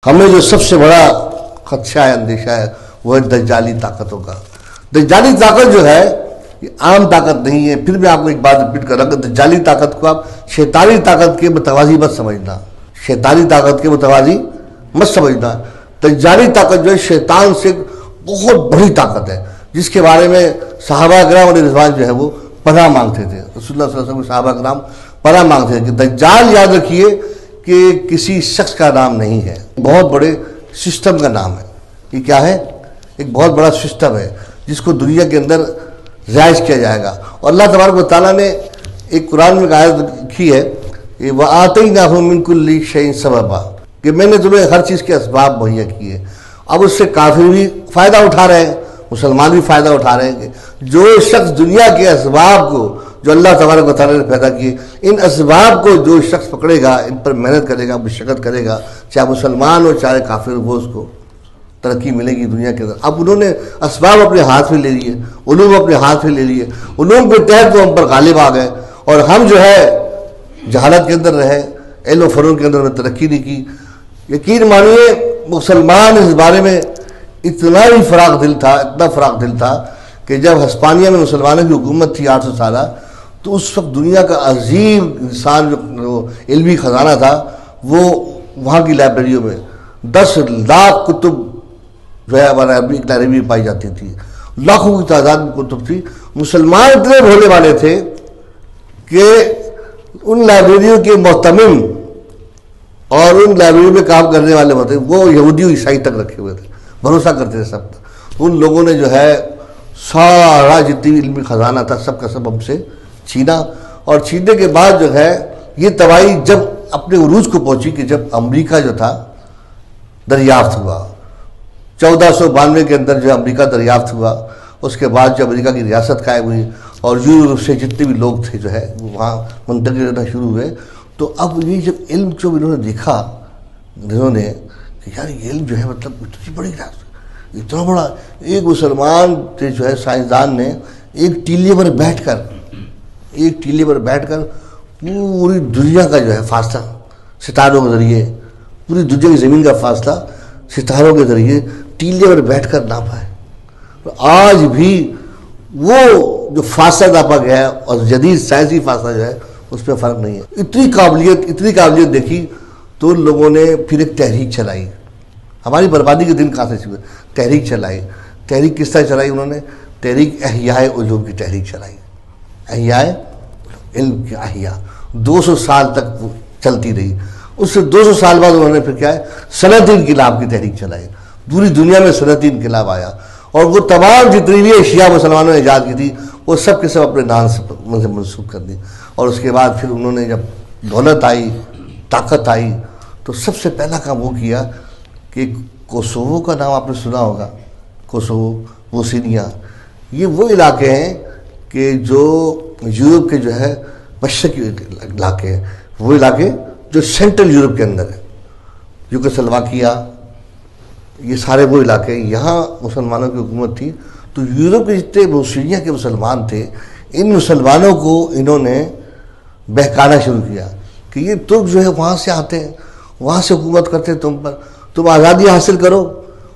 ہمیں جو سب سے بڑا خدشہ ہے، اندیشہ ہے، وہ ہے دجالی طاقتوں کا۔ دجالی طاقت جو ہے یہ عام طاقت نہیں ہے۔ پھر میں آپ کو ایک بات ریپیٹ کر رہا ہوں کہ دجالی طاقت کو آپ شیطانی طاقت کے متوازی مت سمجھنا، شیطانی طاقت کے متوازی مت سمجھنا۔ دجالی طاقت جو ہے شیطان سے بہت بڑی طاقت ہے، جس کے بارے میں صحابہ کرام علیہ رضوان جو ہے وہ پناہ مانگتے تھے۔ رسول اللہ صلی اللہ علیہ وسلم صحابہ کرام پناہ مانگتے تھے کہ دجال یاد رکھیے کہ کسی شخص کا نام نہیں ہے، بہت بڑے سسٹم کا نام ہے۔ یہ کیا ہے؟ ایک بہت بڑا سسٹم ہے جس کو دنیا کے اندر رائج کیا جائے گا۔ اور اللہ تبارک و تعالیٰ نے ایک قرآن میں آیت لکھی ہے کہ وَآتَيْنَاهُ مِن كُلِّ شَيْءٍ سَبَبًا، کہ میں نے تمہیں ہر چیز کے اسباب مہیا کیے۔ اب اس سے کافر بھی فائدہ اٹھا رہے ہیں، مسلمان بھی فائدہ اٹھا رہے ہیں کہ جو شخص دنیا کے اسباب کو جو اللہ تبارک و تعالیٰ نے پیدا کیے، ان اسباب کو جو شخص پکڑے گا، ان پر محنت کرے گا، مشقت کرے گا، چاہے مسلمان ہو چاہے کافر ہو، وہ اس کو ترقی ملے گی دنیا کے اندر۔ اب انہوں نے اسباب اپنے ہاتھ میں لے لیے، علوم اپنے ہاتھ میں لے لیے، علوم کے تحت وہ ہم پر غالب آ گئے، اور ہم جو ہے جہالت کے اندر رہے، علم و فنون کے اندر انہوں نے ترقی نہیں کی۔ یقین مانیے مسلمان اس بارے میں اتنا ہی فراغ دل تھا، اتنا فراغ دل تھا کہ جب ہسپانیہ میں مسلمانوں کی حکومت تھی 800 سالہ، تو اس وقت دنیا کا عظیم انسان جو علمی خزانہ تھا وہ وہاں کی لائبریریوں میں 10 لاکھ کتب جو ہے ہمارے عربی لائبریری میں پائی جاتی تھی، لاکھوں کی تعداد میں کتب تھی۔ مسلمان اتنے بھولے والے تھے کہ ان لائبریریوں کے محتمم اور ان لائبریریوں میں کام کرنے والے ہوتے وہ یہودی و عیسائی تک رکھے ہوئے تھے، بھروسہ کرتے تھے سب تک۔ ان لوگوں نے جو ہے سارا جتنی علمی خزانہ تھا سب کا سب ہم سے چھینا، اور چھیننے کے بعد جو ہے یہ تباہی جب اپنے عروج کو پہنچی کہ جب امریکہ جو تھا دریافت ہوا، 1492 کے اندر جو امریکہ دریافت ہوا، اس کے بعد جو امریکہ کی ریاست قائم ہوئی اور یورپ سے جتنے بھی لوگ تھے جو ہے وہ وہاں منتقل ہونا شروع ہوئے، تو اب یہ جب علم جو انہوں نے دیکھا انہوں نے کہ یار یہ علم جو ہے مطلب اتنی بڑی اتنا بڑا، ایک مسلمان جو ہے سائنسدان نے ایک ٹیلے پر بیٹھ کر پوری دنیا کا جو ہے فاصلہ ستاروں کے ذریعے، پوری دنیا کی زمین کا فاصلہ ستاروں کے ذریعے ٹیلے پر بیٹھ کر ناپا ہے۔ آج بھی وہ جو فاصلہ ناپا گیا ہے اور جدید سائنسی فاصلہ جو ہے اس میں فرق نہیں ہے۔ اتنی قابلیت دیکھی تو ان لوگوں نے پھر ایک تحریک چلائی۔ ہماری بربادی کے دن کہاں سے شروع؟ تحریک چلائی۔ تحریک کس طرح چلائی انہوں نے؟ تحریک احیاء علوم کی تحریک چلائی، احیاء علم کی احیاء 200 سال تک وہ چلتی رہی۔ اس سے 200 سال بعد انہوں نے پھر کیا ہے صنعتی انقلاب کی تحریک چلائی، پوری دنیا میں صنعتی انقلاب آیا، اور وہ تمام جتنی بھی اشیاء مسلمانوں نے ایجاد کی تھی وہ سب کے سب اپنے نام سے منسوخ کر دی۔ اور اس کے بعد پھر انہوں نے جب دولت آئی، طاقت آئی، تو سب سے پہلا کام وہ کیا کہ کوسوو کا نام آپ نے سنا ہوگا، کوسوو، بوسنیا، یہ وہ علاقے ہیں کہ جو یورپ کے جو ہے مشرقی علاقے ہیں، وہ علاقے جو سینٹرل یورپ کے اندر ہے، یوگوسلاویکیا، یہ سارے وہ علاقے ہیں، یہاں مسلمانوں کی حکومت تھی۔ تو یورپ کے جتنے بوسنیا کے مسلمان تھے، ان مسلمانوں کو انہوں نے بہکانا شروع کیا کہ یہ ترک جو ہے وہاں سے آتے ہیں، وہاں سے حکومت کرتے ہیں تم پر، تم آزادی حاصل کرو،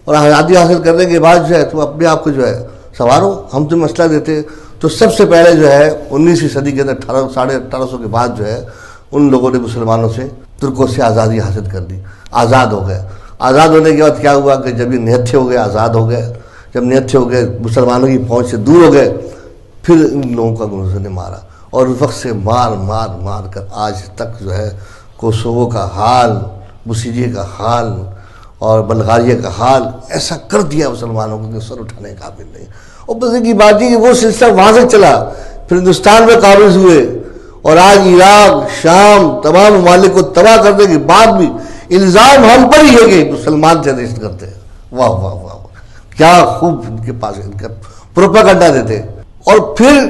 اور آزادی حاصل کرنے کے بعد جو ہے تم اپنے آپ کو جو ہے سنوارو، ہم تمہیں مسئلہ دیتے ہیں۔ تو سب سے پہلے جو ہے 19ویں صدی کے اندر 1850 کے بعد جو ہے ان لوگوں نے مسلمانوں سے، ترکوں سے آزادی حاصل کر لی، آزاد ہو گئے۔ آزاد ہونے کے بعد کیا ہوا کہ جب یہ نہتھے ہو گئے، آزاد ہو گئے، جب نہتھے ہو گئے، مسلمانوں کی پہنچ سے دور ہو گئے، پھر ان لوگوں کو انگریزوں نے مارا، اور اس وقت سے مار کر آج تک جو ہے کوسوو کا حال، بوسنیا کا حال اور بلغاریہ کا حال ایسا کر دیا مسلمانوں کو کہ سر اٹھانے کا قابل نہیں۔ اور بس کی بات یہ کہ وہ سلسلہ وہاں سے چلا، پھر ہندوستان میں قابض ہوئے، اور آج عراق، شام، تمام ممالک کو تباہ کرنے کے بعد بھی الزام ہم پر ہی ہے کہ مسلمان ٹیررسٹ کرتے ہیں۔ واہ واہ واہ، کیا خوب ان کے پاس ان کا پروپیگنڈا دیتے۔ اور پھر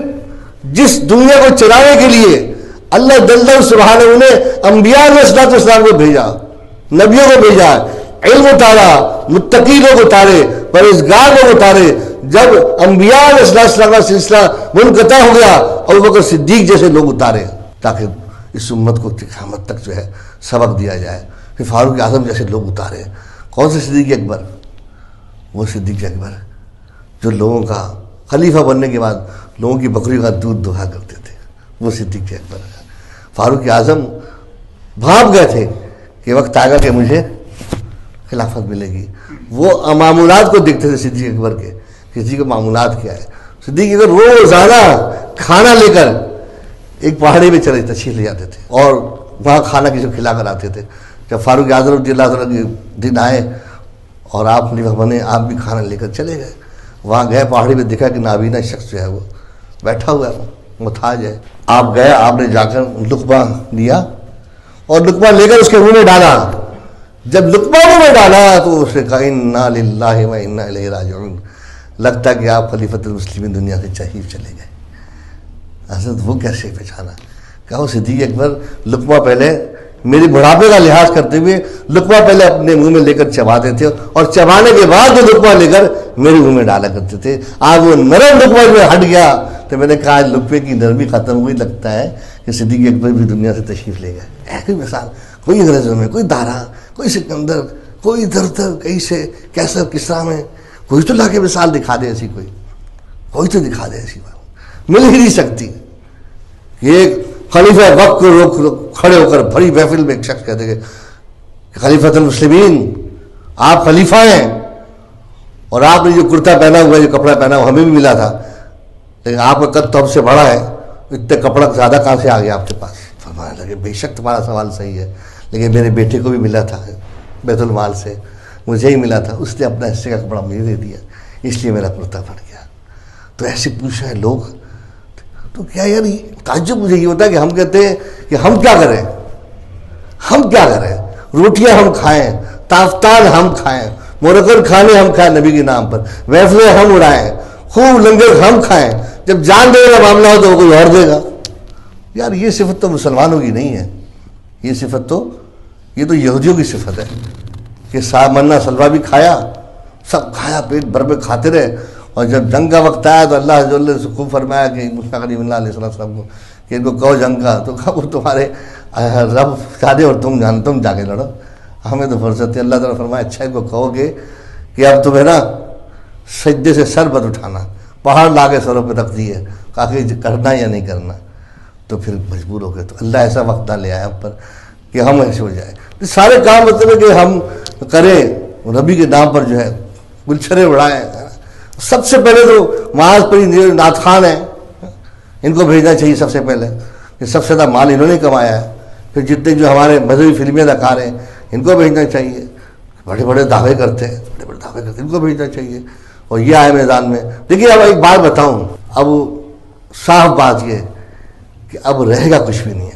جس دنیا کو چلانے کے لیے اللہ جل سبحانہ نے انبیاء علیہ السلام کو بھیجا، نبیوں کو بھیجا، علم اتارا، متقینوں کو اتارے، پرہیزگاروں کو اتارے، جب انبیاء علیہ السلام کا سلسلہ منقطع ہو گیا، ابوبکر صدیق جیسے لوگ اتارے تاکہ اس امت کو قیامت تک جو ہے سبق دیا جائے، پھر فاروق اعظم جیسے لوگ اتارے، کون سے صدیق اکبر؟ وہ صدیق اکبر جو لوگوں کا خلیفہ بننے کے بعد لوگوں کی بکریوں کا دودھ دہا کرتے تھے، وہ صدیق اکبر ہے۔ فاروق اعظم بھاپ گئے تھے کہ وقت آئے گا کہ مجھے خلافت ملے گی، وہ معمولات کو دیکھتے تھے صدیق اکبر کے، کسی کے معمولات کیا ہے۔ صدیق اکبر روزانہ کھانا لے کر ایک پہاڑی پہ چلے تشریف لے جاتے تھے اور وہاں کھانا کسی کو کھلا کر آتے تھے۔ جب فاروق اعظم رضی اللہ عنہ کے دن آئے اور آپ خلیفہ بنے، آپ بھی کھانا لے کر چلے گئے، وہاں گئے پہاڑی پہ دیکھا کہ نابینا شخص جو ہے وہ بیٹھا ہوا ہے، محتاج ہے۔ آپ گئے، آپ نے جا کر لقمہ لیا اور لقمہ لے کر اس کے منہ میں ڈالا۔ جب لقمہ منہ میں ڈالا تو اس نے کہا انا للہ و انا الیہ راجعون، لگتا کہ آپ خلیفۃ المسلمین دنیا سے چلے گئے۔ حضرت وہ کیسے پہچانا؟ کہا صدیق اکبر لقمہ پہلے میری بڑھاپے کا لحاظ کرتے ہوئے لقمہ پہلے اپنے منہ میں لے کر چباتے تھے اور چبانے کے بعد جو لقمہ لے کر میرے منہ میں ڈالا کرتے تھے۔ آج وہ نرم لقمہ جو ہٹ گیا تو میں نے کہا لقمے کی نرمی ختم ہوئی، لگتا ہے کہ صدیق اکبر بھی دنیا سے تشریف لے گئے۔ ایسی مثال کوئی انگریزوں میں، کوئی دارا، کوئی سکندر، کوئی درتر، کہیں سے کیسر کسرا میں کوئی تو لا کے مثال دکھا دے ایسی، کوئی تو دکھا دے ایسی بات مل ہی نہیں سکتی۔ یہ خلیفہ وقت کو روک کھڑے ہو کر بڑی محفل میں ایک شخص کہتے کہ خلیفۃ المسلمین آپ خلیفہ ہیں اور آپ نے جو کرتا پہنا ہوا ہے، جو کپڑا پہنا ہوا ہمیں بھی ملا تھا، لیکن آپ کا قد تو ہم سے بڑا ہے، اتنے کپڑا زیادہ کہاں سے آ گیا آپ کے پاس؟ فرمانے لگے بے شک تمہارا سوال صحیح ہے، لیکن میرے بیٹے کو بھی ملا تھا بیت المال سے، مجھے ہی ملا تھا، اس نے اپنا حصے کا کپڑا مجھے دے دیا، اس لیے میرا کرتا بڑھ گیا۔ تو ایسے پوچھ رہے لوگ، تو کیا یار تعجب مجھے یہ ہوتا ہے کہ ہم کہتے ہیں کہ ہم کیا کریں، ہم کیا کریں؟ روٹیاں ہم کھائیں، تافتان ہم کھائیں، مرغن کھانے ہم کھائیں نبی کے نام پر، محفلیں ہم اڑائیں، خوب لنگر ہم کھائیں، جب جان دینے کا معاملہ ہو تو وہ کوئی اور دے گا۔ یار یہ صفت تو مسلمانوں کی نہیں ہے، یہ صفت تو یہ تو یہودیوں کی صفت ہے کہ منا سلوا بھی کھایا، سب کھایا، پیٹ بھر میں کھاتے رہے، اور جب جنگ کا وقت آیا تو اللہ جل نے خوب فرمایا کہ مصطفیٰ کریم اللہ علیہ السلام کو کہ ان کو کہو جنگ کا، تو کہا وہ تمہارے رب چاہے اور تم جا کے لڑو، ہمیں تو فرصت ہے۔ اللہ تعالیٰ فرمایا اچھا ان کو کہو گے کہ اب تمہیں نا سجدے سے سر مت اٹھانا، پہاڑ لا کے سروں پہ رکھ دیے، کہا کہ کرنا یا نہیں کرنا، تو پھر مجبور ہو گئے۔ تو اللہ ایسا وقت نہ لے آیا ہم پر کہ ہم ایسے ہو جائے۔ سارے کام مطلب ہے کہ ہم کریں نبی کے نام پر جو ہے گلچھرے اڑائیں۔ سب سے پہلے تو معاذ پر نعت خان ہیں، ان کو بھیجنا چاہیے سب سے پہلے، کہ سب سے زیادہ مال انہوں نے کمایا ہے۔ پھر جتنے جو ہمارے مذہبی فلمی اداکار ہیں ان کو بھیجنا چاہیے، بڑے بڑے دعوے کرتے ہیں، ان کو بھیجنا چاہیے۔ اور یہ آئے میدان میں۔ دیکھیے اب ایک بات بتاؤں، اب صاف بات یہ کہ اب رہے گا کچھ بھی نہیں،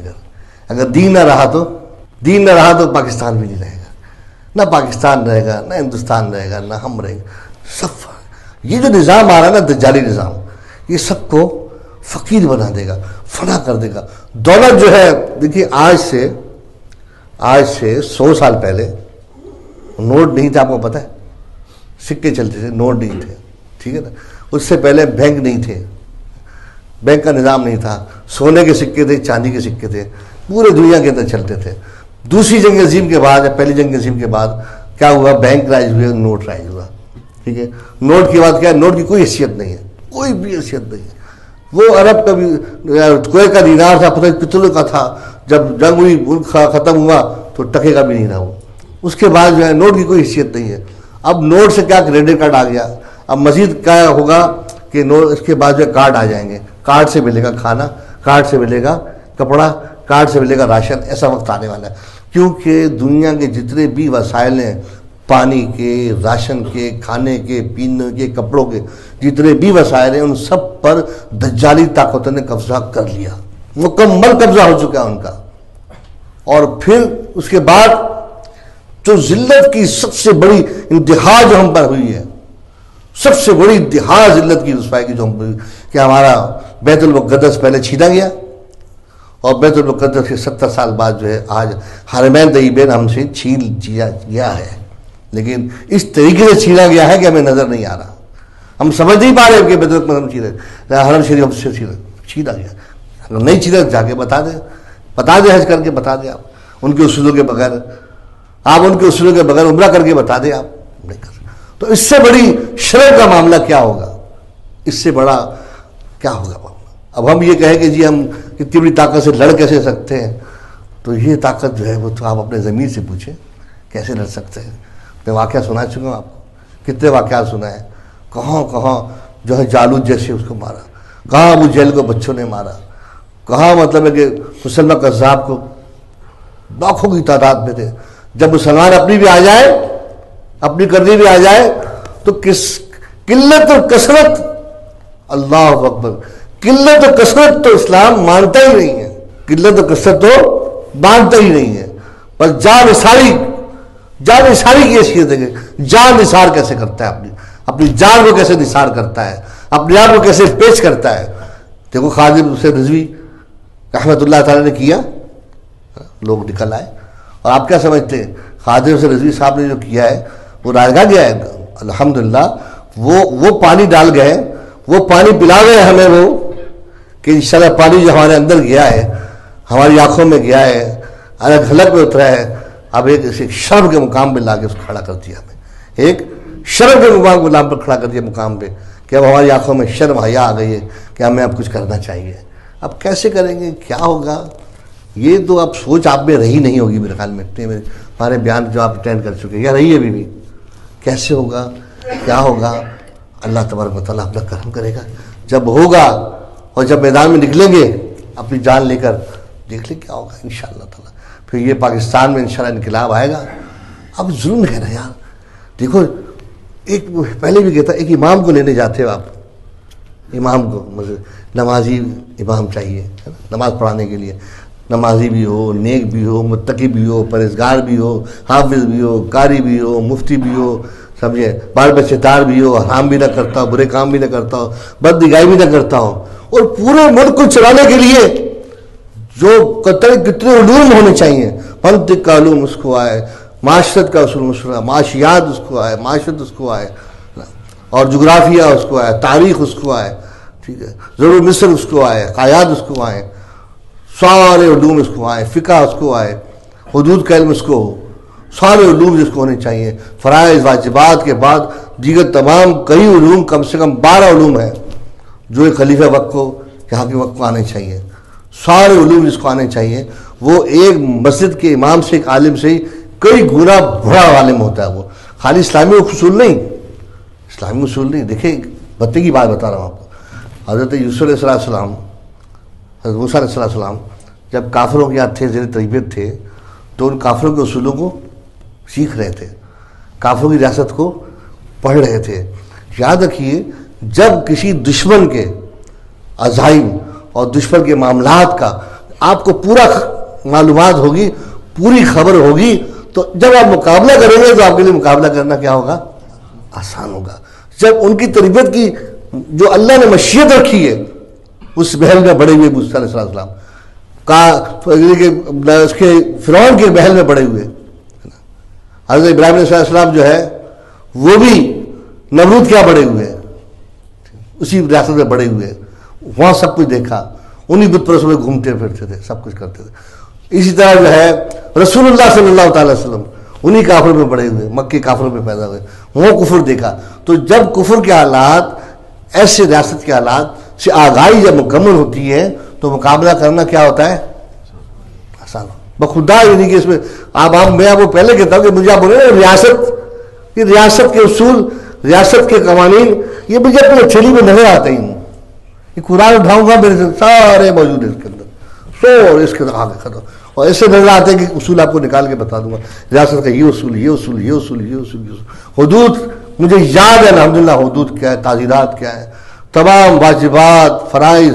اگر دین نہ رہا تو پاکستان بھی نہیں رہے گا، نہ پاکستان رہے گا، نہ ہندوستان رہے گا، نہ ہم رہے گا۔ سب یہ جو نظام آ رہا ہے نا دجالی نظام، یہ سب کو فقیر بنا دے گا، فنا کر دے گا۔ دولت جو ہے، دیکھیے آج سے 100 سال پہلے نوٹ نہیں تھے، آپ کو پتہ ہے، سکے چلتے تھے، نوٹ نہیں تھے، ٹھیک ہے نا۔ اس سے پہلے بینک نہیں تھے، بینک کا نظام نہیں تھا، سونے کے سکے تھے، چاندی کے سکے تھے، پورے دنیا کے اندر چلتے تھے۔ دوسری جنگ عظیم کے بعد یا پہلی جنگ عظیم کے بعد کیا ہوا؟ بینک رائج ہوئے، نوٹ رائج ہوا، ٹھیک ہے۔ نوٹ کی بات کیا ہے؟ نوٹ کی کوئی حیثیت نہیں ہے، کوئی بھی حیثیت نہیں ہے۔ وہ عرب کا بھی کوئے کا دینار تھا، پتہ پتل کا تھا، جب جنگ ہوئی ملک ختم ہوا تو ٹکے کا بھی نہیں رہا وہ۔ اس کے بعد جو ہے نوٹ کی کوئی حیثیت نہیں ہے۔ اب نوٹ سے کیا کریڈٹ کارڈ آ گیا، اب مزید کیا ہوگا کہ نوٹ اس کے بعد جو ہے کارڈ آ جائیں گے، کارڈ سے ملے گا کھانا، کارڈ سے ملے گا کپڑا، کارڈ سے ملے گا راشن۔ ایسا وقت آنے والا ہے، کیونکہ دنیا کے جتنے بھی وسائل ہیں، پانی کے، راشن کے، کھانے کے، پینے کے، کپڑوں کے، جتنے بھی وسائل ہیں ان سب پر دجالی طاقتوں نے قبضہ کر لیا، مکمل قبضہ ہو چکا ہے ان کا۔ اور پھر اس کے بعد جو ذلت کی سب سے بڑی انتہا جو ہم پر ہوئی ہے، سب سے بڑی انتہا ذلت کی رسوائی کی جو ہم پر ہوئی کہ ہمارا بیت المقدس پہلے چھینا گیا، اور بیت المقدس کے 70 سال بعد جو ہے آج حرمین طیبین ہم سے چھین لیا گیا ہے، لیکن اس طریقے سے چھینا گیا ہے کہ ہمیں نظر نہیں آ رہا، ہم سمجھ نہیں پا رہے کہ بیت المقدس چھینا، حرم شریف ہم سے چھینا گیا۔ اگر نہیں چھینا جا کے بتا دیں حج کر کے بتا دیں آپ ان کے اصولوں کے بغیر۔ آپ ان کے اصولوں کے بغیر عمرہ کر کے بتا دیں، آپ نہیں کر سکتے. تو اس سے بڑی شرم کا معاملہ کیا ہوگا، اس سے بڑا کیا ہوگا معاملہ. اب ہم یہ کہیں کہ جی ہم اتنی بڑی طاقت سے لڑ کیسے سکتے ہیں، تو یہ طاقت جو ہے وہ تو آپ اپنے ضمیر سے پوچھیں کیسے لڑ سکتے ہیں. میں واقعہ سنا چکا ہوں آپ کو، کتنے واقعات سنا ہے، کہاں کہاں جو ہے جالوت جیسے اس کو مارا، کہاں ابو جہل کو بچوں نے مارا، کہاں مطلب ہے کہ مسلمہ کذاب کو لاکھوں کی تعداد میں تھے. جب مسلمان اپنی بھی آ جائے، اپنی کرنی بھی آ جائے، تو کس قلت اور کثرت، اللہ اکبر، قلت اور کثرت تو اسلام مانتا ہی نہیں ہے، قلت اور کثرت تو مانتا ہی نہیں ہے. بس جان نثاری کی حیثیت ہے کہ جان نثار کیسے کرتا ہے، اپنی جان کو کیسے نثار کرتا ہے، اپنے آپ کو کیسے پیش کرتا ہے. دیکھو خالد حسین رضوی رحمۃ اللہ تعالیٰ نے کیا، لوگ نکل آئے. اور آپ کیا سمجھتے ہیں خالد حسین رضوی صاحب نے جو کیا ہے وہ رائگاہ گیا ہے؟ الحمدللہ وہ پانی ڈال گئے، وہ پانی پلا گئے ہمیں، وہ کہ انشاءاللہ پانی جو ہمارے اندر گیا ہے، ہماری آنکھوں میں گیا ہے، الگ حلق میں اترا ہے، اب ایک شرم کے مقام پہ لا کے اس کو کھڑا کر دیا ہمیں، ایک شرم کے مقام پر کھڑا کر دیا مقام پہ کہ اب ہماری آنکھوں میں شرم حیا آ گئی ہے کہ ہمیں اب کچھ کرنا چاہیے. اب کیسے کریں گے، کیا ہوگا، یہ تو اب سوچ آپ میں رہی نہیں ہوگی میرے خیال میں. ہمارے بیان جو آپ اٹینڈ کر چکے یا رہی ہے ابھی بھی، کیسے ہوگا، کیا ہوگا. اللہ تبارک و تعالیٰ اپنا کرم کرے گا. جب ہوگا اور جب میدان میں نکلیں گے اپنی جان لے کر، دیکھ لیں کیا ہوگا انشاءاللہ تعالیٰ. پھر یہ پاکستان میں انشاءاللہ انقلاب آئے گا. اب ظلم ہے نا یار. دیکھو ایک پہلے بھی کہتا، ایک امام کو لینے جاتے ہو آپ، امام کو نمازی امام چاہیے نماز پڑھانے کے لیے، نمازی بھی ہو، نیک بھی ہو، متقی بھی ہو، پرہیزگار بھی ہو، حافظ بھی ہو، قاری بھی ہو، مفتی بھی ہو، سمجھے، بال بچے دار بھی ہو، حرام بھی نہ کرتا ہو، برے کام بھی نہ کرتا ہو، بدنگاہی بھی نہ کرتا ہو، اور پورے ملک کو چلانے کے لیے جو کتنے علوم ہونے چاہیے، منطق کا علوم اس کو آئے، معاشرت کا اصول مسئلہ، معاشیات اس کو آئے، معاشرت اس کو آئے، اور جغرافیہ اس کو آئے، تاریخ اس کو آئے، ٹھیک ہے، ضرور مصر اس کو آئے، قیاد اس کو آئے، سارے علوم اس کو آئے، فقہ اس کو آئے، حدود کا علم اس کو ہو، سارے علوم جس کو ہونے چاہیے. فرائض واجبات کے بعد دیگر تمام کئی علوم، کم سے کم 12 علوم ہیں جو ایک خلیفہ وقت کو، یہاں کے وقت کو آنے چاہیے. سارے علوم جس کو آنے چاہیے، وہ ایک مسجد کے امام سے، ایک عالم سے ہی کئی گنا بڑا عالم ہوتا ہے. وہ خالی اسلامی اصول نہیں، اسلامی اصول نہیں. دیکھیں بتے کی بات بتا رہا ہوں آپ کو. حضرت یوسف علیہ السلام، حضرت موسیٰ علیہ السلام جب کافروں کے ہاتھ تھے، زیر تربیت تھے، تو ان کافروں کے اصولوں کو سیکھ رہے تھے، کافروں کی ریاست کو پڑھ رہے تھے. یاد رکھیے جب کسی دشمن کے عزائم اور دشمن کے معاملات کا آپ کو پورا معلومات ہوگی، پوری خبر ہوگی، تو جب آپ مقابلہ کریں گے تو آپ کے لیے مقابلہ کرنا کیا ہوگا، آسان ہوگا. جب ان کی تربیت کی جو اللہ نے مشیت رکھی ہے اس محل میں بڑے ہوئے موسیٰ علیہ السلام اس کے فرعون کے محل میں بڑے ہوئے. حضرت ابراہیم علیہ السلام جو ہے وہ بھی نمرود کیا بڑے ہوئے، اسی ریاست میں بڑے ہوئے، وہاں سب کچھ دیکھا، انہی بت پرستوں میں گھومتے پھرتے تھے، سب کچھ کرتے تھے. اسی طرح جو ہے رسول اللہ صلی اللہ تعالی وسلم انہی کافروں میں بڑے ہوئے، مکے کافروں میں پیدا ہوئے، وہ کفر دیکھا. تو جب کفر کے حالات، ایسے ریاست کے حالات سے آگاہی جب مکمل ہوتی ہے تو مقابلہ کرنا کیا ہوتا ہے، آسان. بخدا یعنی کہ اس میں میں آپ کو پہلے کہتا ہوں کہ مجھے آپ بولے ریاست، یہ ریاست کے اصول، ریاست کے قوانین، یہ مجھے اپنی تھیلی میں نظر آتے ہی. یہ قرآن اٹھاؤں گا میرے سارے موجود ہیں اس کے اندر، سو اس کے آگے ختم، اور ایسے نظر آتے ہیں کہ اصول آپ کو نکال کے بتا دوں گا، ریاست کا یہ اصول، یہ اصول، یہ اصول، یہ اصول، یہ اصول. حدود مجھے یاد ہے الحمدللہ، حدود کیا ہے، تعزیرات کیا ہے، تمام واجبات، فرائض،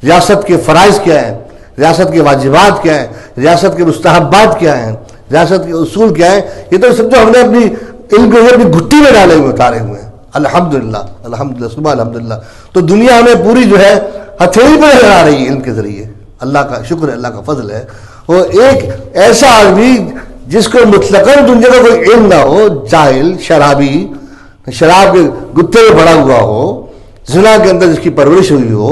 ریاست کے فرائض کیا ہیں، ریاست کے واجبات کیا ہیں، ریاست کے مستحبات کیا ہیں، ریاست کے اصول کیا ہیں. یہ تو سب جو ہم نے اپنی علم کے اپنی گھٹی میں ڈالے ہوئے، اتارے ہوئے ہیں. الحمدللہ، الحمدللہ، صبح الحمدللہ. تو دنیا ہمیں پوری جو ہے ہتھیلی پہ نظر آ رہی ہے علم کے ذریعے. اللہ کا شکر ہے، اللہ کا فضل ہے. وہ ایک ایسا آدمی جس کو مطلقاً دنیا کا کوئی علم نہ ہو، جاہل، شرابی، شراب کے گتے میں بڑا ہوا ہو، زنا کے اندر جس کی پرورش ہوئی ہو،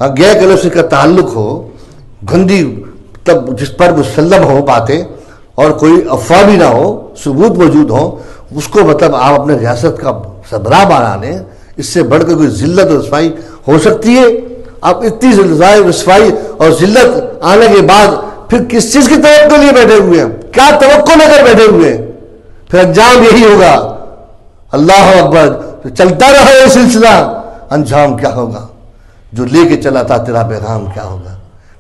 غیر کلب سے کا تعلق ہو، گندی تب جس پر مسلم ہو باتیں، اور کوئی افواہ بھی نہ ہو، ثبوت موجود ہو، اس کو مطلب آپ اپنے ریاست کا سربراہ بنا لیں، اس سے بڑھ کر کوئی ذلت اور رسوائی ہو سکتی ہے؟ آپ اتنی رسوائی اور ذلت آنے کے بعد پھر کس چیز کی توقع لیے بیٹھے ہوئے ہیں؟ کیا توقع لے کر بیٹھے ہوئے ہیں؟ پھر انجام یہی ہوگا۔ اللہ اکبر، تو چلتا رہا یہ سلسلہ، انجام کیا ہوگا؟ جو لے کے چلا تھا تیرا پیغام کیا ہوگا؟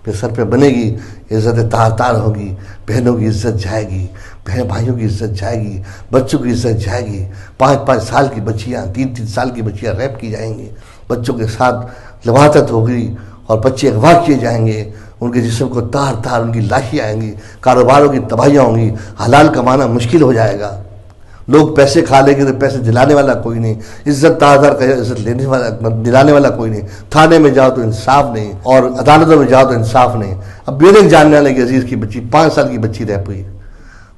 پھر سر پہ بنے گی، عزت تار تار ہوگی، بہنوں کی عزت جائے گی، بہن بھائیوں کی عزت جائے گی، بچوں کی عزت جائے گی، 5-5 سال کی بچیاں، 3-3 سال کی بچیاں ریپ کی جائیں گی، بچوں کے ساتھ لواطت ہوگی اور بچے اغوا کیے جائیں گے، ان کے جسم کو تار تار ان کی لاشیں آئیں گی، کاروباروں کی تباہیاں ہوں گی، حلال کمانا مشکل ہو جائے گا، لوگ پیسے کھا لیں گے تو پیسے دلانے والا کوئی نہیں، عزت تار تار کا عزت لینے والا دلانے والا کوئی نہیں، تھانے میں جاؤ تو انصاف نہیں، اور عدالتوں میں جاؤ تو انصاف نہیں۔ اب میرے ایک جاننے والے کے عزیز کی بچی 5 سال کی بچی رہ پئی،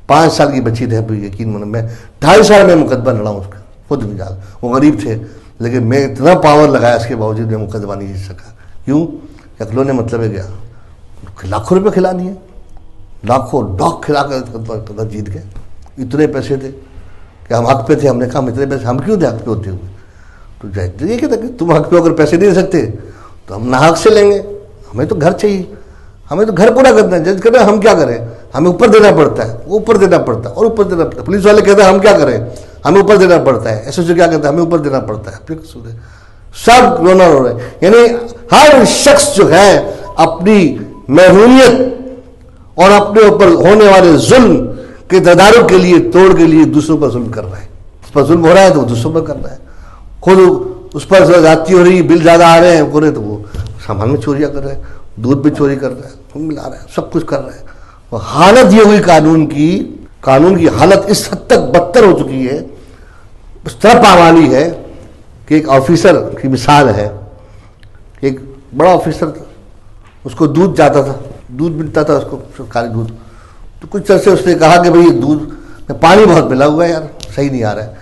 5 سال کی بچی رہ پئی، یقین مانو میں 2.5 سال میں مقدمہ لڑا ہوں اس کا، خود بھی جان، وہ غریب تھے لیکن میں اتنا پاور لگایا اس کے باوجود میں مقدمہ نہیں جیت سکا۔ کیوں؟ اکلوں نے مطلب ہے کیا؟ لاکھوں روپے کھلانی ہے، لاکھوں ڈاک کھلا کر جیت گئے، اتنے پیسے تھے کہ ہم حق پہ تھے، ہم نے کہا اتنے پیسے ہم کیوں تھے حق پہ ہوتے ہوئے؟ تو یہ کہتا کہ تم حق پہ اگر پیسے نہیں دے سکتے تو ہم ناحق سے لیں گے، ہمیں تو گھر چاہیے، ہمیں تو گھر پورا کرنا ہے، جج کہتے ہیں ہم کیا کریں، ہمیں اوپر دینا پڑتا ہے، اوپر دینا پڑتا ہے اور اوپر دینا پڑتا ہے، پولیس والے کہتے ہیں ہم کیا کریں، ہمیں اوپر دینا پڑتا ہے، ایس ایس او کیا کہتا ہے ہمیں اوپر دینا پڑتا ہے، پھر سب رونا رو رہے ہیں۔ یعنی ہر شخص جو ہے اپنی محرومیت اور اپنے اوپر ہونے والے ظلم کے تدارک کے لیے، توڑ کے لیے دوسروں پر ظلم کر رہا ہے، اس پر ظلم ہو رہا ہے تو وہ دوسروں پر کر رہا ہے، خود اس پر زیادتی ہو رہی ہے، بل زیادہ آ رہے ہیں پورے تو وہ سامان میں چوریاں کر رہے ہیں، دودھ بھی چوری کر رہا ہے، خون ملا رہا ہے، سب کچھ کر رہا ہے۔ اور حالت یہ ہوئی قانون کی حالت اس حد تک بدتر ہو چکی ہے، اس طرح پامالی ہے کہ ایک آفیسر کی مثال ہے، ایک بڑا آفیسر تھا، اس کو دودھ جاتا تھا، دودھ ملتا تھا اس کو سرکاری دودھ، تو کچھ عرصے اس نے کہا کہ بھئی یہ دودھ میں پانی بہت ملا ہوا ہے یار، صحیح نہیں آ رہا ہے،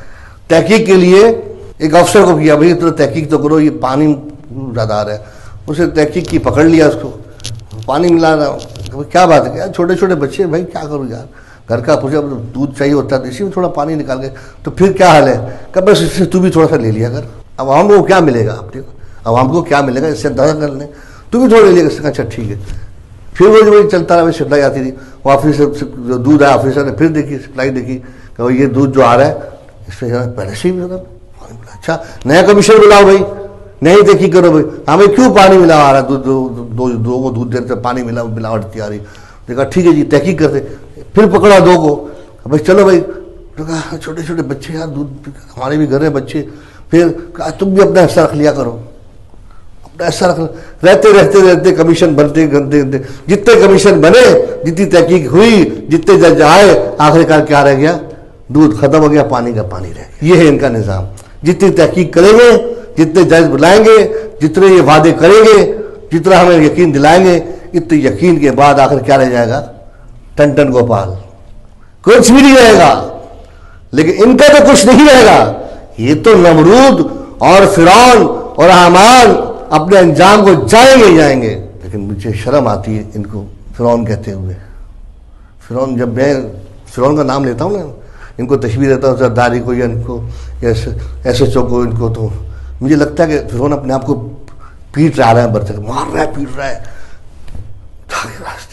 تحقیق کے لیے ایک افسر کو کیا بھئی تو تحقیق تو کرو، یہ پانی زیادہ آ رہا ہے، اسے تحقیق کی پکڑ لیا، اس کو پانی ملا رہا، کیا بات ہے یار، چھوٹے چھوٹے بچے بھائی کیا کروں یار، گھر کا پوچھا دودھ چاہیے ہوتا ہے تو اسی میں تھوڑا پانی نکال کے، تو پھر کیا حال ہے کہ بس اس سے تو بھی تھوڑا سا لے لیا کر، عوام کو کیا ملے گا، آپ دیکھو عوام کو کیا ملے گا، اس سے اندازہ کر لیں، تو بھی تھوڑا لے لیا کر، اچھا ٹھیک ہے۔ پھر وہ جو چلتا رہا سپلائی آتی تھی، وہ آفیسر جو دودھ آیا آفیسر نے پھر دیکھی سپلائی دیکھی کہ یہ دودھ جو آ رہا ہے اس میں پہلے سے ہی اچھا نیا کمیشن بلاؤ بھائی، نہیں دیکھی کرو بھائی، ہمیں کیوں پانی ملا آ رہا ہے، دو کو دودھ دیتے پانی ملاوٹ آ رہی، دیکھا ٹھیک ہے جی تحقیق کرتے، پھر پکڑا 2 کو، بھائی چلو بھائی، چھوٹے چھوٹے بچے یار دودھ، ہمارے بھی گھر ہیں بچے، پھر تم بھی اپنا حصہ رکھ لیا کرو، اپنا حصہ رہتے کمیشن بنتے جتنے کمیشن بنے، جتنی تحقیق ہوئی، جتنے جج آئے، آخرکار کیا رہ گیا، دودھ ختم ہو گیا، پانی کا پانی رہ گیا۔ یہ ہے ان کا نظام، جتنی تحقیق کریں گے، جتنے جج بلائیں گے، جتنے یہ وعدے کریں گے، جتنا ہمیں یقین دلائیں گے، اتنے یقین کے بعد آخر کیا رہ جائے گا، ٹن گوپال، کچھ بھی نہیں رہے گا۔ لیکن ان کا تو کچھ نہیں رہے گا، یہ تو نمرود اور فرعون اور حامان اپنے انجام کو جائیں گے۔ لیکن مجھے شرم آتی ہے ان کو فرعون کہتے ہوئے، فرعون، جب میں فرعون کا نام لیتا ہوں نا، ان کو تشبیہ دیتا ہوں زرداری کو یا ان کو ایسے چوکو، ان کو تو مجھے لگتا ہے کہ فرعون اپنے آپ کو پیٹ رہا ہے، برتن مار رہا ہے، پیٹ رہا ہے،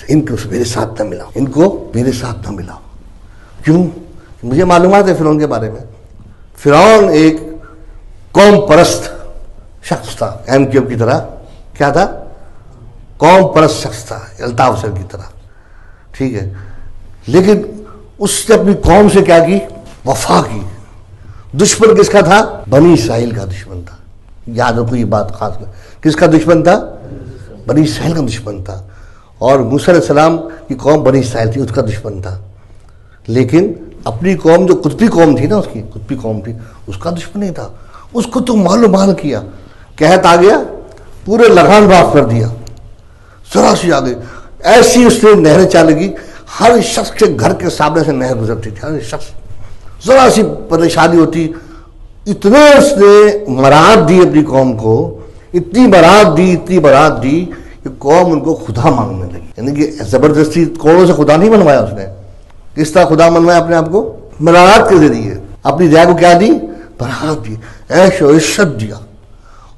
ان کو میرے ساتھ نہ ملاؤ، ان کو میرے ساتھ نہ ملاؤ۔ کیوں؟ مجھے معلومات ہے فرعون کے بارے میں، فرعون ایک قوم پرست شخص تھا، ایم کیو کی طرح، کیا تھا؟ قوم پرست شخص تھا، الطاف سر کی طرح، ٹھیک ہے، لیکن اس نے اپنی قوم سے کیا کی؟ وفا کی۔ دشمن کس کا تھا؟ بنی اسرائیل کا دشمن تھا، یاد رکھو یہ بات خاص کر، کس کا دشمن تھا؟ بنی اسرائیل کا دشمن تھا، اور موسیٰ علیہ السلام کی قوم بنی اسرائیل تھی، اس کا دشمن تھا، لیکن اپنی قوم جو قطبی قوم تھی نا، اس کی قطبی قوم تھی، اس کا دشمن نہیں تھا، اس کو تو مال و مال کیا، قحط آ گیا، پورے لگان معاف کر دیا، ذرا سی آ گئی، ایسی اس نے نہریں چالے گی، ہر شخص کے گھر کے سامنے سے نہر گزرتی تھی، ہر شخص، ذرا سی پریشانی ہوتی، اتنے اس نے مراعات دی اپنی قوم کو، اتنی برات دی کہ قوم ان کو خدا مانگنے لگی، یعنی کہ زبردستی کوڑوں سے خدا نہیں بنوایا اس نے، کس طرح خدا منوایا اپنے آپ کو؟ برات کے ذریعے اپنی رعایا کو کیا دی؟ برات دی، عیش و عشرت دیا،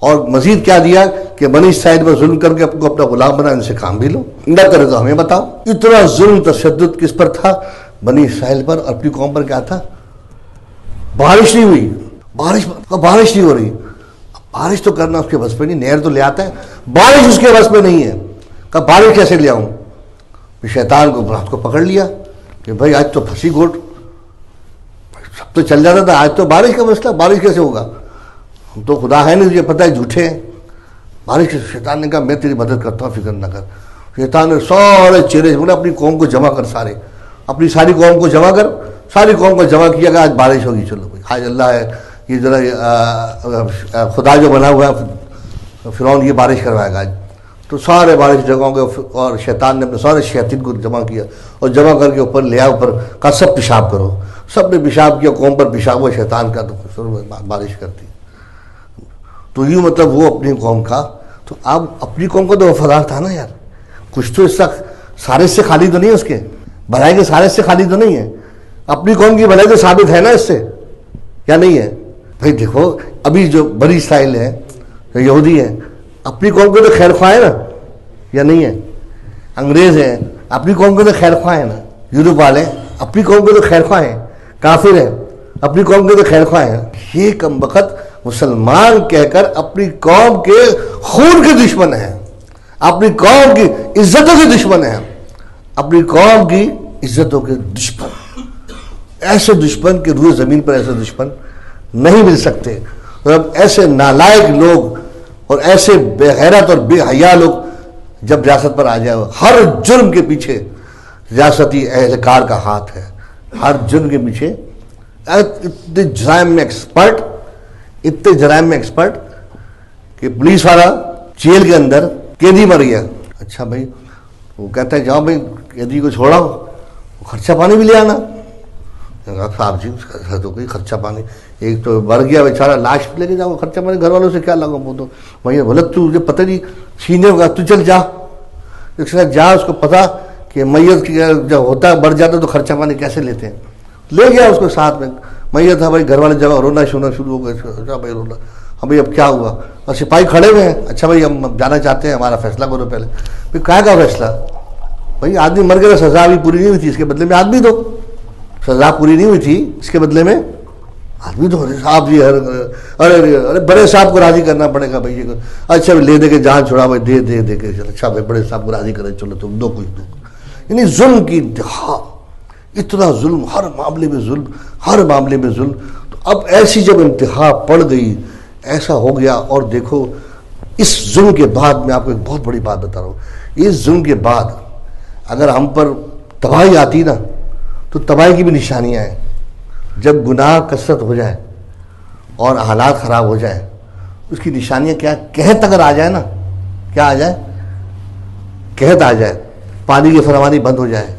اور مزید کیا دیا کہ بنی اسرائیل پر ظلم کر کے اپنا غلام بنا، ان سے کام بھی لو، نہ کرے تو ہمیں بتاؤ۔ اتنا ظلم تشدد کس پر تھا؟ بنی اسرائیل پر، اپنی قوم پر کیا تھا؟ بارش نہیں ہوئی، بارش نہیں ہو رہی، بارش تو کرنا اس کے بس پہ نہیں، نہر تو لے آتا ہے، بارش اس کے بس پہ نہیں ہے، کہ بارش کیسے لے آؤں؟ شیطان کو رات کو پکڑ لیا کہ بھائی آج تو پھنسی گھوٹ، سب تو چل جاتا تھا، آج تو بارش کا مسئلہ، بارش کیسے ہوگا؟ ہم تو خدا ہے نہیں، تجھے پتہ ہے جھوٹے ہیں، بارش کے۔ شیطان نے کہا میں تیری مدد کرتا ہوں، فکر نہ کر۔ شیطان نے سارے چہرے بولے اپنی قوم کو جمع کر، سارے اپنی ساری قوم کو جمع کر، ساری قوم کو جمع کیا کہ آج بارش ہوگی، چلو بھائی آج اللہ ہے، یہ ذرا خدا جو بنا ہوا ہے فرعون، یہ بارش کروائے گا آج۔ تو سارے بارش جگہوں کے، اور شیطان نے اپنے سارے شیاطین کو جمع کیا، اور جمع کر کے اوپر لیا، اوپر کہا سب پیشاب کرو، سب نے پیشاب کیا، قوم پر پیشاب ہوا شیطان کا، تو بارش کرتی۔ تو یوں مطلب وہ اپنی قوم کا، تو اب اپنی قوم کا تو وفادار تھا نا یار، کچھ تو اس طرح سارے سے خالی تو نہیں ہے، اس کے بھلائی کے سارے سے خالی تو نہیں ہے، اپنی قوم کی بھلائی تو ثابت ہے نا اس سے، یا نہیں ہے؟ بھائی دیکھو ابھی جو بنی اسرائیل ہے، جو یہودی ہیں، اپنی قوم کے تو خیر خواہ ہے نا، یا نہیں ہے؟ انگریز ہیں، اپنی قوم کے تو خیر خواہ ہیں نا، یورپ والے اپنی قوم کے تو خیر خواہ ہیں، کافر ہیں اپنی قوم کے تو خیر خواہ ہیں۔ یہ کم وقت مسلمان کہہ کر اپنی قوم کے خون کے دشمن ہیں، اپنی قوم کی عزتوں کے دشمن ہیں، اپنی قوم کی عزتوں کے دشمن، ایسے دشمن کہ روئے زمین پر ایسے دشمن نہیں مل سکتے۔ اور اب ایسے نالائق لوگ اور ایسے بے غیرت اور بے حیا لوگ جب ریاست پر آ جائے، ہر جرم کے پیچھے ریاستی اہلکار کا ہاتھ ہے، ہر جرم کے پیچھے اتنے جرائم میں ایکسپرٹ، اتنے جرائم میں ایکسپرٹ کہ پولیس والا جیل کے اندر قیدی مر گیا، اچھا بھائی وہ کہتا ہے جاؤ بھائی قیدی کو چھوڑاؤ، خرچہ پانی بھی لے آنا، صاحب جی تو کوئی خرچہ پانی، ایک تو مر گیا بیچارہ، لاش لے کے جاؤ، خرچہ پانی گھر والوں سے کیا لگا، وہ تو میں بولے تجھے پتہ نہیں سینے ہوگا، تو چل جا، ایک ساتھ جا، اس کو پتا کہ میت جب ہوتا ہے مر جاتا تو خرچہ پانی کیسے لیتے ہیں، لے گیا اس کو ساتھ میں، میت تھا بھائی، گھر والے جگہ رونا شونا شروع ہو گئے، اچھا بھائی رونا، ہاں بھائی اب کیا ہوا، اور سپاہی کھڑے ہوئے ہیں، اچھا بھائی ہم جانا چاہتے ہیں، ہمارا فیصلہ کرو پہلے، پھر کہا کا فیصلہ، بھائی آدمی مر گیا، سزا ابھی پوری نہیں ہوئی تھی، اس کے بدلے میں آدمی دو، سزا پوری نہیں ہوئی تھی اس کے بدلے میں آدمی دو، صاحب جی ارے بڑے صاحب کو راضی کرنا پڑے گا بھائی، اچھا لے دے کے جان چھڑا بھائی، دے کے چلو، اچھا بھائی بڑے صاحب کو راضی کرے، چلو تم دو کچھ دو، یعنی ظلم کی انتہا، اتنا ظلم، ہر معاملے میں ظلم، ہر معاملے میں ظلم۔ تو اب ایسی جب انتہا پڑ گئی، ایسا ہو گیا، اور دیکھو اس ظلم کے بعد میں آپ کو ایک بہت بڑی بات بتا رہا ہوں، اس ظلم کے بعد اگر ہم پر تباہی آتی نا تو تباہی کی بھی نشانیاں ہیں، جب گناہ کثرت ہو جائے اور حالات خراب ہو جائے، اس کی نشانیاں کیا؟ قحط اگر آ جائے نا، کیا آ جائے؟ قحط آ جائے، پانی کی فراوانی بند ہو جائے،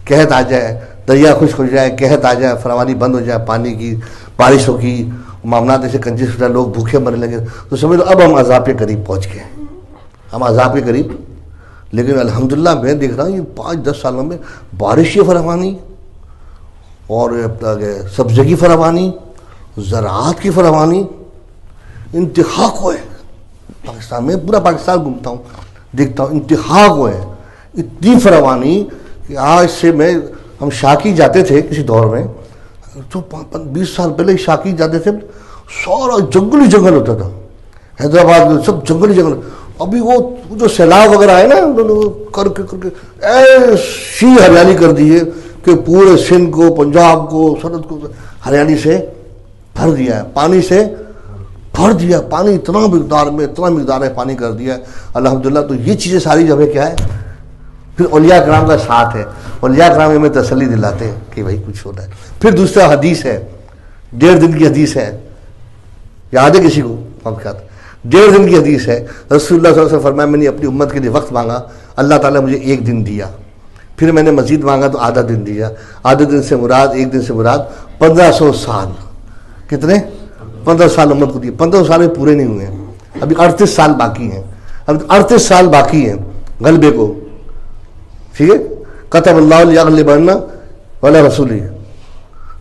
قحط آ جائے، دریا خشک ہو جائے، قحط آ جائے، فراوانی بند ہو جائے پانی کی، بارشوں کی، معاملات ایسے کنجس ہو جائے، لوگ بھوکے مرنے لگے، تو سمجھ لو اب ہم عذاب کے قریب پہنچ گئے، ہم عذاب کے قریب۔ لیکن الحمدللہ میں دیکھ رہا ہوں یہ 5-10 سالوں میں بارش کی فراوانی اور سبزے کی فراوانی، زراعت کی فراوانی انتہا کو ہے پاکستان میں، پورا پاکستان گھومتا ہوں دیکھتا ہوں، انتہا کو ہے، اتنی فراوانی کہ آج سے ہم شاکی جاتے تھے کسی دور میں، تو 20 سال پہلے شاکی جاتے تھے، سارا جنگلی جنگل ہوتا تھا، حیدرآباد میں سب جنگلی جنگل، ابھی وہ جو سیلاب وغیرہ آئے نا کر کے ایسی ہریالی کر دی ہے کہ پورے سندھ کو، پنجاب کو، سرحد کو ہریالی سے بھر دیا ہے، پانی سے بھر دیا، پانی اتنا مقدار میں پانی کر دیا ہے الحمدللہ۔ تو یہ چیزیں ساری جب کیا ہے، پھر اولیاء کرام کا ساتھ ہے، اولیاء کرام ہمیں تسلی دلاتے ہیں کہ بھائی کچھ ہو رہا ہے۔ پھر دوسرا حدیث ہے، 1.5 دن کی حدیث ہے، یاد ہے کسی کو؟ 1.5 دن کی حدیث ہے، رسول اللہ صلی اللہ علیہ وسلم فرمایا میں نے اپنی امت کے لیے وقت مانگا، اللہ تعالیٰ مجھے 1 دن دیا، پھر میں نے مزید مانگا تو آدھا دن دیا، آدھے دن سے مراد، 1 دن سے مراد 1500 سال، کتنے؟ 15 سال امت کو دیے، 15 سال میں پورے نہیں ہوئے ہیں، ابھی 38 سال باقی ہیں، اب 38 سال باقی ہیں غلبے کو، ٹھیک ہے؟ کتب اللہ لیغلبن ولا رسولی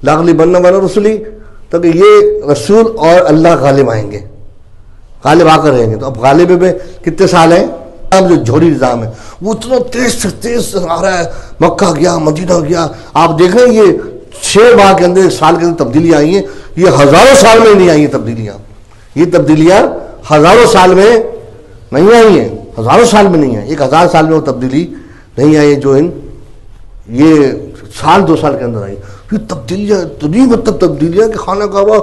لاغلبن ولا رسولی، تو کہ یہ رسول اور اللہ غالب آئیں گے، غالب آ کر رہیں گے. تو اب غالب میں کتنے سال ہیں؟ اب جو جوہری نظام ہے وہ اتنا تیز سے تیز آ رہا ہے. مکہ گیا، مدینہ گیا، آپ دیکھ رہے ہیں یہ 6 ماہ کے اندر، 1 سال کے اندر تبدیلیاں آئی ہیں. یہ ہزاروں سال میں نہیں آئی ہیں تبدیلیاں. یہ تبدیلیاں ہزاروں سال میں نہیں آئی ہیں، ہزاروں سال میں نہیں آئی. 1000 سال میں وہ تبدیلی نہیں آئی جو یہ 1-2 سال کے اندر آئی. یہ تبدیلیاں اتنی مطلب تبدیلیاں کہ خانہ کعبہ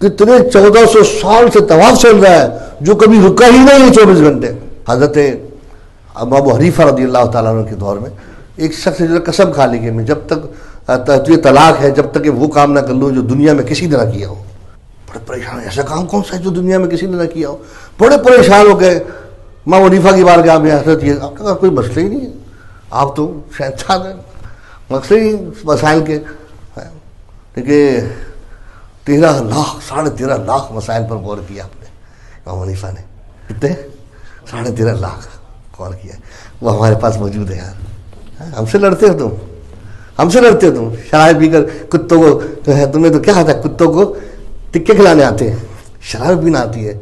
کتنے 1400 سال سے طواف چل رہا ہے جو کبھی رکا ہی نہیں ہے 24 گھنٹے. حضرت ابو حنیفہ رضی اللہ تعالیٰ عنہ کے دور میں ایک شخص جو قسم کھا لی کہ میں جب تک یہ طلاق ہے جب تک کہ وہ کام نہ کر لوں جو دنیا میں کسی نے نہ کیا ہو. بڑے پریشان، ایسا کام کون سا ہے جو دنیا میں کسی نے نہ کیا ہو؟ بڑے پریشان ہو گئے. امام حنیفہ کی بارگاہ میں حضرت یہ آپ کا کوئی مسئلہ ہی نہیں ہے، آپ تو شہنشاہ ہیں، مسئلے ہی مسائل کے. کہ 13 لاکھ 13.5 لاکھ مسائل پر غور کیا آپ نے. امام حنیفہ نے کتنے 13.5 لاکھ غور کیا. وہ ہمارے پاس موجود ہے یار. ہم سے لڑتے ہو تم، ہم سے لڑتے ہو تم. شراب پی کر کتوں کو تمہیں تو کیا آتا ہے، کتوں کو ٹکے کھلانے آتے ہیں، شراب پینا آتی ہے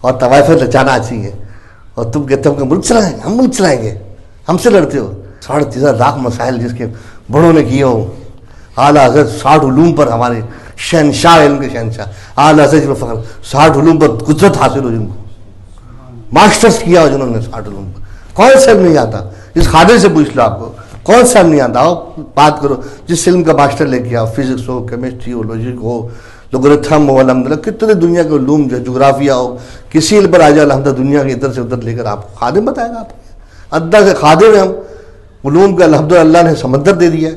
اور طوائفیں نچانا آتی ہے، اور تم کہتے ہو کہ ملک چلائیں، ہم ملک چلائیں گے. ہم سے لڑتے ہو. 13.5 لاکھ مسائل جس کے بڑوں نے کیے ہو. اعلیٰ حضرت 60 علوم پر ہمارے شہنشاہ علم کے شہنشاہ اعلیٰ حضرت فخر 60 علوم پر قدرت حاصل ہو، جن کو ماسٹرز کیا ہو جنہوں نے 60 علوم پر. کون سا علم نہیں آتا؟ اس خادر سے پوچھ لو آپ کو کون سا علم نہیں آتا. آؤ بات کرو جس علم کا ماسٹر لے کے آؤ، فزکس ہو، کیمسٹری ہو، لاجک ہو، لوگرتھم ہو، الحمدللہ کتنے دنیا کے علوم جو جغرافیہ ہو، کسی علم پر آ جائے الحمدللہ دنیا کے ادھر سے ادھر لے کر آپ خادم بتائے گا. آپ ادھا سے خادم ہیں ہم علوم کے الحمدللہ. اللہ نے سمندر دے دیا،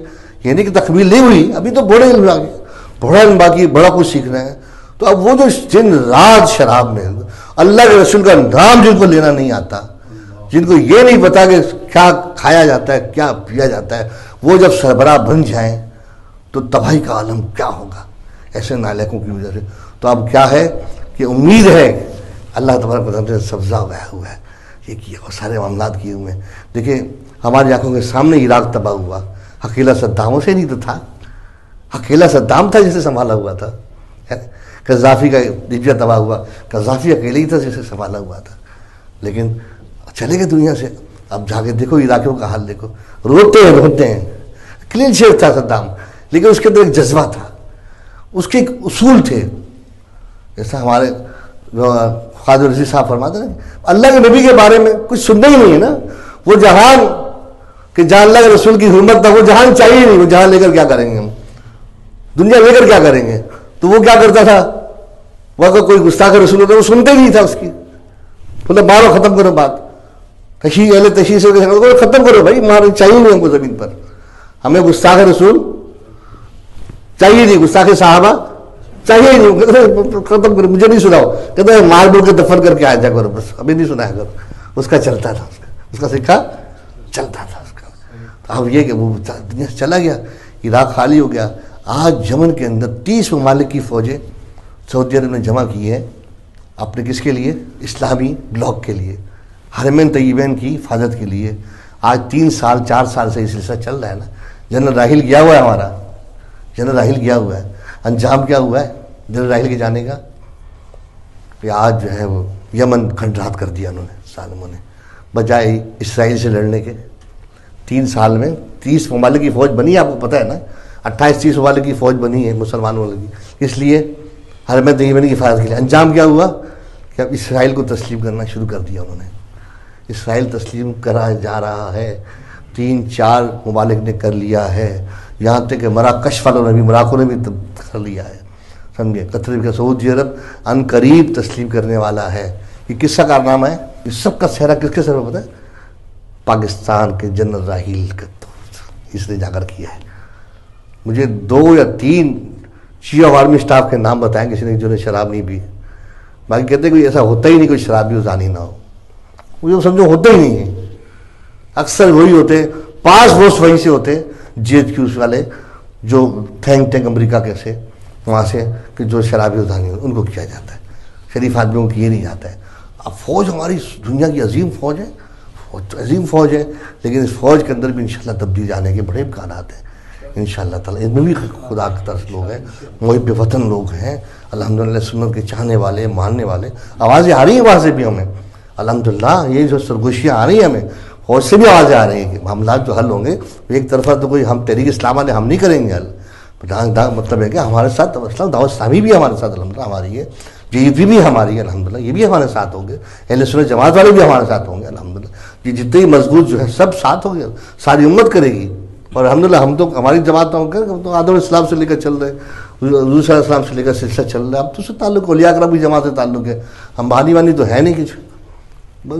یہ نہیں کہ تکمیل نہیں ہوئی، ابھی تو بڑے علم آ گئے، بڑا علم باقی، بڑا کچھ سیکھ رہے ہیں. تو اب وہ جو جن رات شراب میں اللہ کے رسول کا نام جن کو لینا نہیں آتا، جن کو یہ نہیں پتا کہ کیا کھایا جاتا ہے کیا پیا جاتا ہے، وہ جب سربراہ بن جائیں تو تباہی کا عالم کیا ہوگا ایسے نالائقوں کی وجہ سے. تو اب کیا ہے کہ امید ہے اللہ تبارک و تعالیٰ نے سبزہ اگایا ہوا ہے، یہ کیا اور سارے معاملات کیے ہوئے ہیں. دیکھیں ہماری آنکھوں کے سامنے عراق تباہ ہوا، اکیلا صداموں سے نہیں تو تھا، اکیلا صدام تھا جسے سنبھالا ہوا تھا. قذافی کا لیبیا تباہ ہوا، قذافی اکیلے ہی تھا جسے سنبھالا ہوا تھا. لیکن چلے گئے دنیا سے. اب جا کے دیکھو عراقیوں کا حال دیکھو، روتے ہیں. کلین شیٹ تھا صدام، لیکن اس کے اندر ایک جذبہ تھا، اس کے ایک اصول تھے. جیسا ہمارے خواجہ رضی صاحب فرماتے ہیں اللہ کے نبی کے بارے میں کچھ سننا ہی نہیں ہے نا. وہ جہان کہ جہاں اللہ کے رسول کی حرمت تھا، وہ جہان چاہیے نہیں. وہ جہان لے کر کیا کریں گے ہم، دنیا لے کر کیا کریں گے. تو وہ کیا کرتا تھا، وہ اگر کوئی گستاخ رسول ہوتا وہ سنتے نہیں تھا اس کی. مطلب مارو ختم کرو بات، تشیع سے ختم کرو بھائی، مارو چاہیے نہیں ہم کو زمین پر. ہمیں گستاخ رسول چاہیے نہیں، گستاخ صحابہ چاہیے نہیں، ختم کرو. مجھے نہیں سناؤ، کہتے ہیں مار بول کے دفن کر کے آ جا کرو، بس ابھی نہیں سنایا کرو. اس کا چلتا تھا، اس کا سکہ چلتا تھا اس کا. اب یہ کہ وہ دنیا سے چلا گیا، عراق خالی ہو گیا. آج یمن کے اندر 30 ممالک کی فوجیں سعودی عرب نے جمع کی ہے اپنے کس کے لیے، اسلامی بلاک کے لیے، حرمین طیبین کی حفاظت کے لیے. آج 3 سال 4 سال سے یہ سلسلہ چل رہا ہے نا. جنرل راحیل گیا ہوا ہے ہمارا، جنرل راحیل گیا ہوا ہے. انجام کیا ہوا ہے جنرل راحیل کے جانے کا؟ کہ آج جو ہے وہ یمن کھنڈرات کر دیا انہوں نے، ظالموں نے. بجائے اسرائیل سے لڑنے کے 3 سال میں 30 ممالک کی فوج بنی، آپ کو پتہ ہے نا، 28-30 ممالک کی فوج بنی ہے مسلمانوں کی. اس لیے حرمین طیبین کی حفاظت کے لیے. انجام کیا ہوا کہ اب اسرائیل کو تسلیم کرنا شروع کر دیا انہوں نے. اسرائیل تسلیم کرا جا رہا ہے، 3-4 ممالک نے کر لیا ہے، یہاں تک کہ مراکش والوں نے بھی، مراکو نے بھی کر لیا ہے. سمجھے، قطر کا سعودی عرب ان قریب تسلیم کرنے والا ہے. یہ کس کا کارنامہ ہے؟ اس سب کا سہرا کس کے سر پہ پتہ ہے؟ پاکستان کے جنرل راحیل کا. اس نے جا کر کیا ہے. مجھے 2 یا 3 چیف آف آرمی اسٹاف کے نام بتائیں کسی نے جو نے شراب نہیں پی. باقی کہتے ہیں کوئی ایسا ہوتا ہی نہیں کوئی شرابی زانی نہ ہو. مجھے سمجھو ہوتا ہی نہیں ہے. اکثر وہی ہوتے، پاس پوسٹ وہیں سے ہوتے، GHQ والے جو تھینک ٹینک امریکہ کے سے وہاں سے کہ جو شرابی زانی ہو ان کو کیا جاتا ہے، شریف آدمیوں کو کیے نہیں جاتا ہے. اب فوج ہماری دنیا کی عظیم فوج ہے، فوج تو عظیم فوج ہے، لیکن اس فوج کے اندر بھی انشاءاللہ تبدیلی آنے کے بڑے امکانات ہیں انشاءاللہ تعالیٰ. ان میں بھی خدا کی طرف لوگ ہیں، محب وطن لوگ ہیں الحمدللہ، سنت کے چاہنے والے، ماننے والے. آوازیں آ رہی ہیں وہاں سے بھی ہمیں الحمدللہ، یہ جو سرگوشیاں آ رہی ہیں ہمیں فوج سے بھی آوازیں آ رہی ہیں کہ معاملات جو حل ہوں گے ایک طرفہ تو کوئی ہم تحریک اسلام والے ہم نہیں کریں گے حل. مطلب ہے کہ ہمارے ساتھ دعوت اسلامی بھی ہمارے ساتھ الحمدللہ ہماری ہے، JP بھی ہماری ہے الحمدللہ، یہ بھی ہمارے ساتھ ہوں گے، اہل سنت جماعت والے بھی ہمارے ساتھ ہوں گے الحمدللہ. یہ جتنے ہی مضبوط جو ہے سب ساتھ ہوں گے، ساری امت کرے گی. اور الحمدللہ ہم تو ہماری جماعت ہم تو آدم السلام سے لے کر چل رہے، حضور صلی اللہ علیہ وسلم سے لے کر سلسلہ چل رہا ہے. اب تو اس سے تعلق اولیاء کرام کی جماعت سے تعلق ہے. ہم بانی وانی تو ہے نہیں کچھ،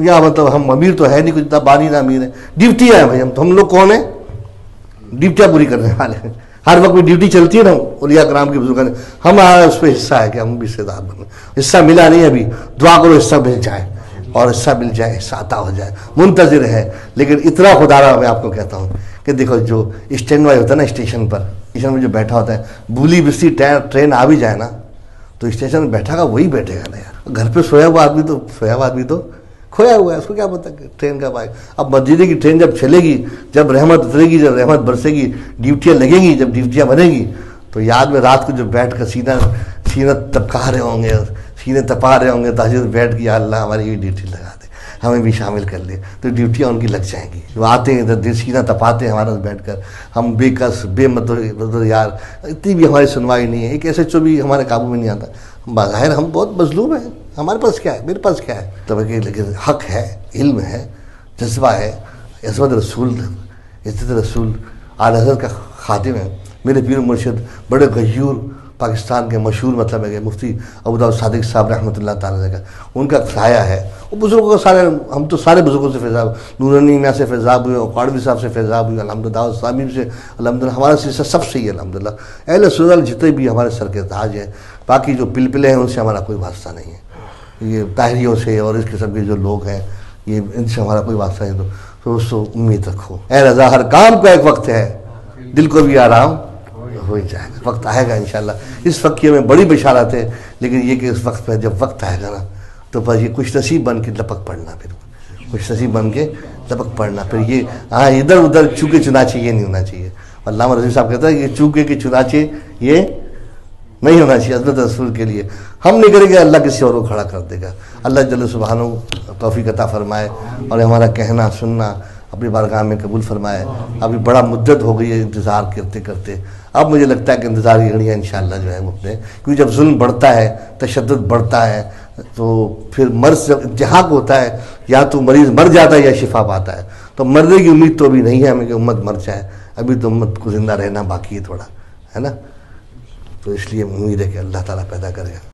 یا مطلب ہم امیر تو ہے نہیں کچھ، نہ بانی نہ امیر ہے، ڈیوٹی ہے بھائی. ہم لوگ کون ہیں؟ ڈیوٹیاں پوری کرنے والے ہیں. ہر وقت میں ڈیوٹی چلتی ہے نا اولیاء کرام کی بزرگوں نے، ہمارا اس پہ حصہ ہے کہ ہم بھی حصے دار بنیں. حصہ ملا نہیں ابھی، دعا کرو حصہ مل جائے، اور حصہ مل جائے، حصہ عطا ہو جائے، منتظر ہے. لیکن اتنا خدا را میں آپ کو کہتا ہوں کہ دیکھو جو اسٹینڈ بائی ہوتا ہے نا اسٹیشن پر، اسٹیشن میں جو بیٹھا ہوتا ہے، بھولی بستی ٹرین آ بھی جائے نا تو اسٹیشن میں بیٹھا گا وہی بیٹھے گا نا یار. گھر پہ سویا ہوا آدمی تو کھویا ہوا ہے، اس کو کیا پتا کہ ٹرین کا بھائی. اب مدینے کی ٹرین جب چلے گی، جب رحمت اترے گی، جب رحمت برسے گی، ڈیوٹیاں لگیں گی، جب ڈیوٹیاں بنے گی تو یاد میں رات کو جو بیٹھ کر سینہ تپکا رہے ہوں گے، سینے تپا رہے ہوں گے، تہجد بیٹھ کے اللہ ہماری یہ ڈیوٹی لگا دے، ہمیں بھی شامل کر لے. تو ڈیوٹیاں ان کی لگ جائیں گی. وہ آتے ہیں ادھر سینہ تپاتے ہیں ہمارا بیٹھ کر، ہم بے کس بے مطلب یار اتنی بھی ہماری سنوائی نہیں ہے. ایک ایسے بھی ہمارے قابو میں نہیں آتا. بظاہر ہم بہت مظلوم ہیں، ہمارے پاس کیا ہے، میرے پاس کیا ہے. تو لیکن حق ہے، علم ہے، جذبہ ہے، عصمت رسول، عزت رسول، اعلیٰ حضرت کا خادم ہے. میرے پیر مرشد بڑے غیور پاکستان کے مشہور مطلب ہے کہ مفتی ابوداؤد صادق صاحب رحمۃ اللہ تعالیٰ علیہ کا ان کا سایہ ہے. وہ بزرگوں کا سارے، ہم تو سارے بزرگوں سے فیضاب، نورانی میاں سے فیضاب ہوئے، قاڑوی صاحب سے فیضاب ہوئے الحمدللہ، دعوت اسلامی سے الحمدللہ، ہمارا سلسلہ سب سے ہی الحمدللہ. اہل سنت جتنے بھی ہمارے سر کے تاج ہیں، باقی جو پلپلے ہیں ان سے ہمارا کوئی واسطہ نہیں ہے. یہ طاہریوں سے اور اس قسم کے جو لوگ ہیں یہ ان سے ہمارا کوئی واسطہ نہیں. تو اس کو امید رکھو، اے رضا ہر کام کا ایک وقت ہے، دل کو بھی آرام ہو جائے گا، وقت آئے گا انشاءاللہ. اس فقیہ میں بڑی بشارت ہے، لیکن یہ کہ اس وقت پہ جب وقت آئے گا نا تو بس یہ خوش نصیب بن کے لپک پڑنا، پھر خوش نصیب بن کے لپک پڑنا. پھر یہ ادھر ادھر چوکے چنانچے یہ نہیں ہونا چاہیے. علامہ رضوی صاحب کہتا ہے یہ چوکے کے چنانچے یہ نہیں ہونا چاہیے عظمت رسول کے لیے. ہم نہیں کریں گے اللہ کسی اور کو کھڑا کر دے گا. اللہ جل سبحانہ توفیق عطا فرمائے اور ہمارا کہنا سننا اپنی بارگاہ میں قبول فرمائے. ابھی بڑا مدت ہو گئی ہے انتظار کرتے کرتے، اب مجھے لگتا ہے کہ انتظار کی گھڑیاں انشاءاللہ جو ہے وہ اپنے، کیونکہ جب ظلم بڑھتا ہے، تشدد بڑھتا ہے، تو پھر مرض جب انتہاک ہوتا ہے، یا تو مریض مر جاتا ہے یا شفا پاتا ہے. تو مرنے کی امید تو ابھی نہیں ہے ہمیں کہ امت مر جائے، ابھی تو امت کو زندہ رہنا باقی ہے تھوڑا، ہے نا. تو اس لیے امید ہے کہ اللہ تعالیٰ پیدا کرے گا.